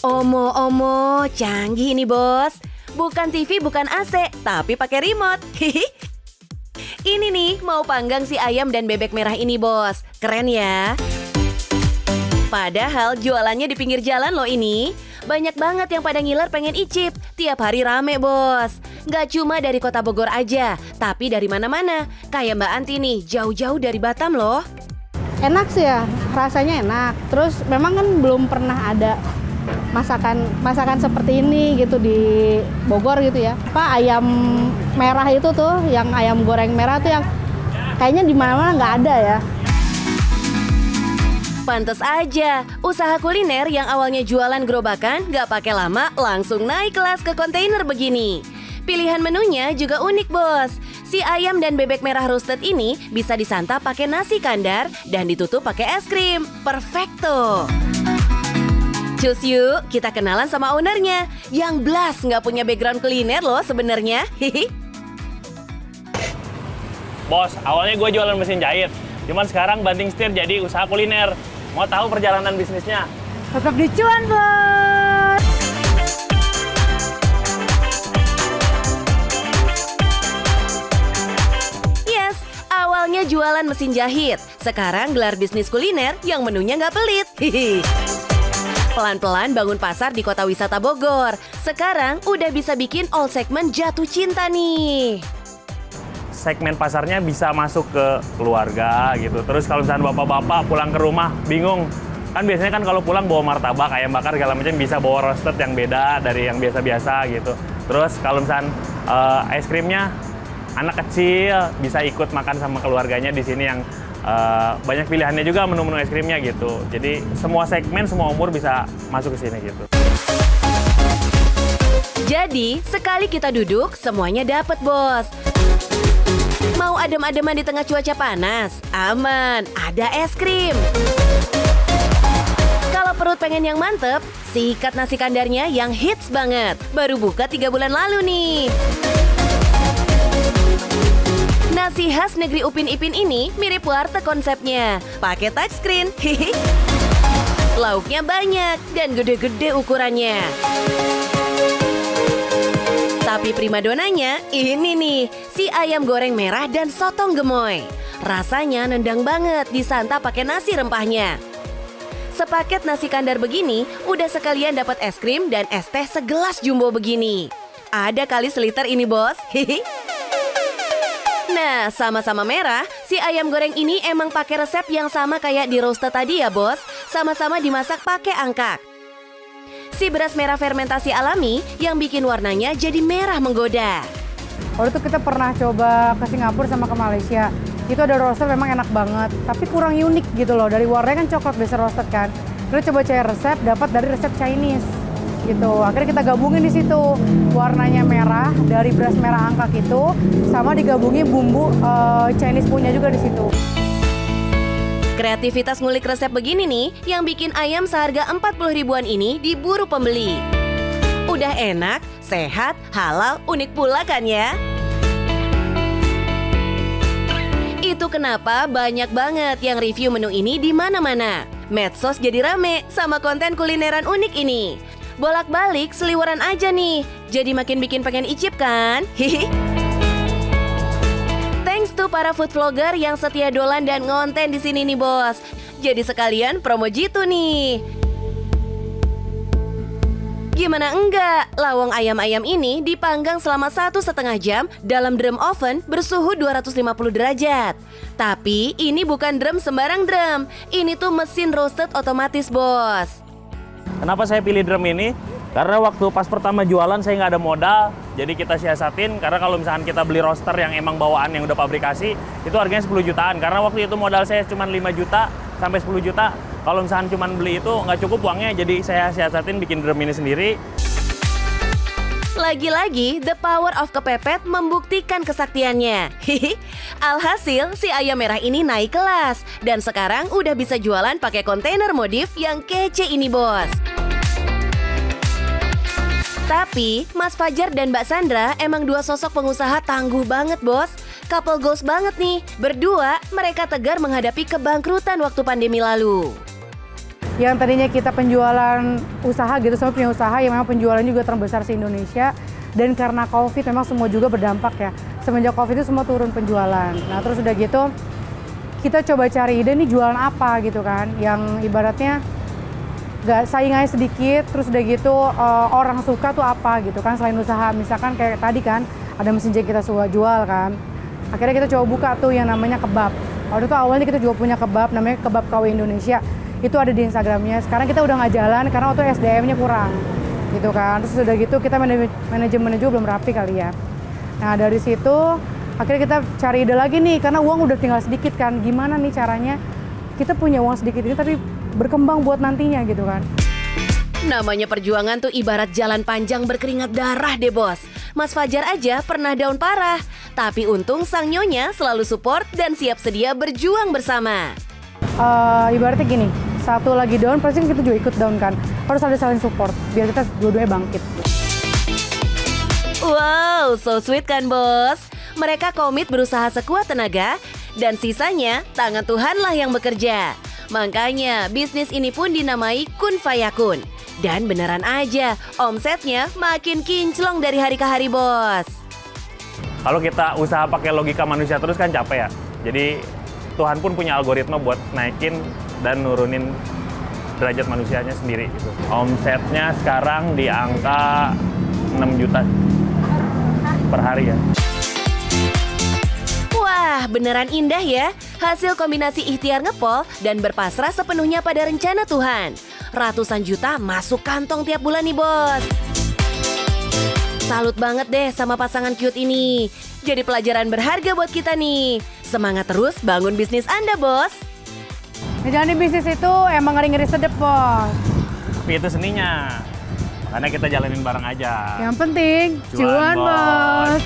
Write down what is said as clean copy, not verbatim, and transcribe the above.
Omo, canggih ini bos. Bukan TV, bukan AC, tapi pakai remote. Ini nih, mau panggang si ayam dan bebek merah ini bos. Keren ya. Padahal jualannya di pinggir jalan loh ini. Banyak banget yang pada ngiler pengen icip. Tiap hari rame bos. Gak cuma dari kota Bogor aja, tapi dari mana-mana. Kayak Mbak Anti nih, jauh-jauh dari Batam loh. Enak sih ya, rasanya enak. Terus memang kan belum pernah ada masakan seperti ini gitu di Bogor gitu ya. Ayam merah itu tuh, yang ayam goreng merah tuh yang kayaknya di mana-mana nggak ada ya. Pantes aja, usaha kuliner yang awalnya jualan gerobakan gak pakai lama langsung naik kelas ke kontainer begini. Pilihan menunya juga unik bos. Si ayam dan bebek merah roasted ini bisa disantap pakai nasi kandar dan ditutup pakai es krim. Perfecto. Cus yuk, kita kenalan sama ownernya. Yang blas nggak punya background kuliner loh sebenarnya. Bos, awalnya gue jualan mesin jahit. Cuman sekarang banting setir jadi usaha kuliner. Mau tahu perjalanan bisnisnya? Tetap dicuan bos. Yes, awalnya jualan mesin jahit. Sekarang gelar bisnis kuliner yang menunya nggak pelit. Pelan-pelan bangun pasar di kota wisata Bogor. Sekarang udah bisa bikin all segmen jatuh cinta nih. Segmen pasarnya bisa masuk ke keluarga gitu. Terus kalau misalnya bapak-bapak pulang ke rumah bingung. Kan biasanya kan kalau pulang bawa martabak, ayam bakar segala macam, bisa bawa roasted yang beda dari yang biasa-biasa gitu. Terus kalau misalnya es krimnya anak kecil bisa ikut makan sama keluarganya di sini yang banyak pilihannya juga menu-menu es krimnya gitu. Jadi semua segmen, semua umur bisa masuk ke sini gitu. Jadi sekali kita duduk semuanya dapet bos. Mau adem-ademan di tengah cuaca panas? Aman, ada es krim. Kalau perut pengen yang mantep, sikat nasi kandarnya yang hits banget. Baru buka 3 bulan lalu nih. Nasi khas negeri Upin Ipin ini mirip warteg konsepnya. Pakai touchscreen. Lauknya banyak dan gede-gede ukurannya. Tapi primadonanya ini nih, si ayam goreng merah dan sotong gemoy. Rasanya nendang banget disantap pakai nasi rempahnya. Sepaket nasi kandar begini, udah sekalian dapat es krim dan es teh segelas jumbo begini. Ada kali seliter ini bos. Nah, sama-sama merah, si ayam goreng ini emang pakai resep yang sama kayak di roasted tadi ya bos. Sama-sama dimasak pakai angkak. Si beras merah fermentasi alami yang bikin warnanya jadi merah menggoda. Waktu itu kita pernah coba ke Singapura sama ke Malaysia. Itu ada roasted memang enak banget, tapi kurang unik gitu loh. Dari warnanya kan coklat biasa roasted kan. Terus coba cari resep, dapat dari resep Chinese gitu. Akhirnya kita gabungin di situ. Warnanya merah dari beras merah angkak itu sama digabungin bumbu Chinese punya juga di situ. Kreativitas ngulik resep begini nih yang bikin ayam seharga 40 ribuan ini diburu pembeli. Udah enak, sehat, halal, unik pula kan ya? Itu kenapa banyak banget yang review menu ini di mana-mana. Medsos jadi rame sama konten kulineran unik ini. Bolak-balik seliweran aja nih, jadi makin bikin pengen icip kan? Hihi. Thanks to para food vlogger yang setia dolan dan ngonten di sini nih bos. Jadi sekalian promo jitu nih. Gimana enggak? Lawang ayam-ayam ini dipanggang selama 1,5 jam dalam drum oven bersuhu 250 derajat. Tapi ini bukan drum sembarang drum. Ini tuh mesin roasted otomatis bos. Kenapa saya pilih drum ini? Karena waktu pas pertama jualan saya nggak ada modal, jadi kita siasatin. Karena kalau misalkan kita beli roaster yang emang bawaan yang udah pabrikasi, itu harganya 10 jutaan. Karena waktu itu modal saya cuma 5 juta sampai 10 juta. Kalau misalkan cuma beli itu nggak cukup uangnya, jadi saya siasatin bikin drum ini sendiri. Lagi-lagi, the power of kepepet membuktikan kesaktiannya. Alhasil, si ayam merah ini naik kelas. Dan sekarang udah bisa jualan pakai kontainer modif yang kece ini bos. Tapi, Mas Fajar dan Mbak Sandra emang dua sosok pengusaha tangguh banget bos. Couple goals banget nih. Berdua, mereka tegar menghadapi kebangkrutan waktu pandemi lalu. Yang tadinya kita penjualan usaha gitu, sama punya usaha yang memang penjualan juga terbesar di Indonesia. Dan karena COVID memang semua juga berdampak ya. Semenjak COVID itu semua turun penjualan. Nah terus udah gitu kita coba cari ide nih jualan apa gitu kan. Yang ibaratnya gak saingannya sedikit, terus udah gitu orang suka tuh apa gitu kan. Selain usaha, misalkan kayak tadi kan ada mesin jahit kita suka jual kan. Akhirnya kita coba buka tuh yang namanya kebab. Waktu itu awalnya kita juga punya kebab, namanya Kebab KW Indonesia. Itu ada di Instagramnya. Sekarang kita udah nggak jalan karena waktu SDM-nya kurang, gitu kan. Terus udah gitu kita manajemennya juga belum rapi kali ya. Nah dari situ akhirnya kita cari ide lagi nih, karena uang udah tinggal sedikit kan. Gimana nih caranya kita punya uang sedikit ini tapi berkembang buat nantinya gitu kan. Namanya perjuangan tuh ibarat jalan panjang berkeringat darah deh bos. Mas Fajar aja pernah down parah. Tapi untung sang nyonya selalu support dan siap sedia berjuang bersama. Ibaratnya gini, satu lagi down pasti kita juga ikut down kan. Harus ada saling support biar kita dua-duanya bangkit. Wow, so sweet kan bos? Mereka komit berusaha sekuat tenaga dan sisanya tangan Tuhanlah yang bekerja. Makanya bisnis ini pun dinamai Kun Fayakun. Dan beneran aja, omsetnya makin kinclong dari hari ke hari bos. Kalau kita usaha pakai logika manusia terus kan capek ya. Jadi Tuhan pun punya algoritma buat naikin dan nurunin derajat manusianya sendiri gitu. Omsetnya sekarang di angka 6 juta per hari ya. Wah, beneran indah ya. Hasil kombinasi ikhtiar ngepol dan berpasrah sepenuhnya pada rencana Tuhan. Ratusan juta masuk kantong tiap bulan nih bos. Salut banget deh sama pasangan cute ini. Jadi pelajaran berharga buat kita nih. Semangat terus bangun bisnis Anda bos. Menjalani bisnis itu emang ngeri-ngeri sedep bos. Tapi itu seninya. Makanya kita jalanin bareng aja. Yang penting cuan bos.